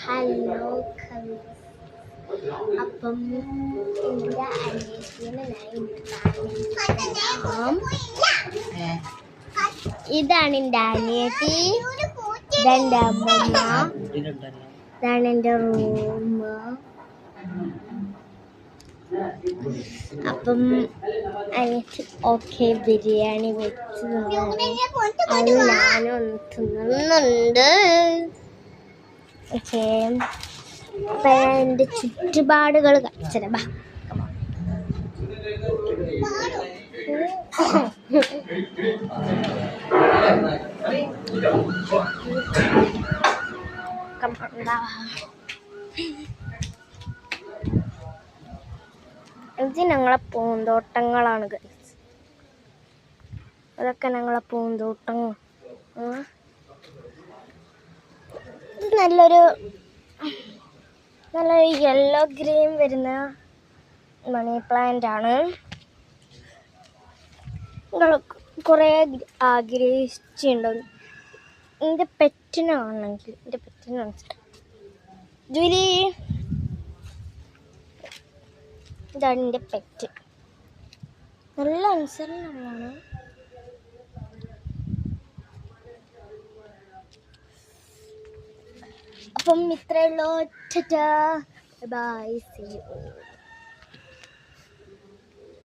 Hello അപ്പം എൻ്റെ അനിയത്തിനെ ഇതാണ് എൻ്റെ അനിയത്തി, ഇതെൻ്റെ അമ്മമ്മ, ഇതാണ് എൻ്റെ റൂം. അപ്പം അനിയത്തി ഓക്കെ ബിരിയാണി വെച്ച് അത് ഞാനും ഒന്ന് തിന്നുന്നുണ്ട്. ഓക്കെ, അപ്പം ഞാൻ എൻ്റെ ചുറ്റുപാടുകൾ കാണിച്ചത്. ഇത് ഞങ്ങളെ പൂന്തോട്ടങ്ങളാണ് ഗൈസ്. അതൊക്കെ ഞങ്ങളെ പൂന്തോട്ടങ്ങൾ. ഇത് നല്ലൊരു യെല്ലോ ഗ്രീൻ വരുന്ന മണി പ്ലാന്റ് ആണ്. നിങ്ങൾ കുറേ ആഗ്രഹിച്ചിട്ടുണ്ടാവും എൻ്റെ പെറ്റിനാണെങ്കിൽ. എൻ്റെ പെറ്റിനാണ് ജൂലി, ഇതാണ് എൻ്റെ പെറ്റ്. നല്ല അനുസരണമാണ്. അപ്പം ഇത്രയുള്ളൂ. Bye, see U.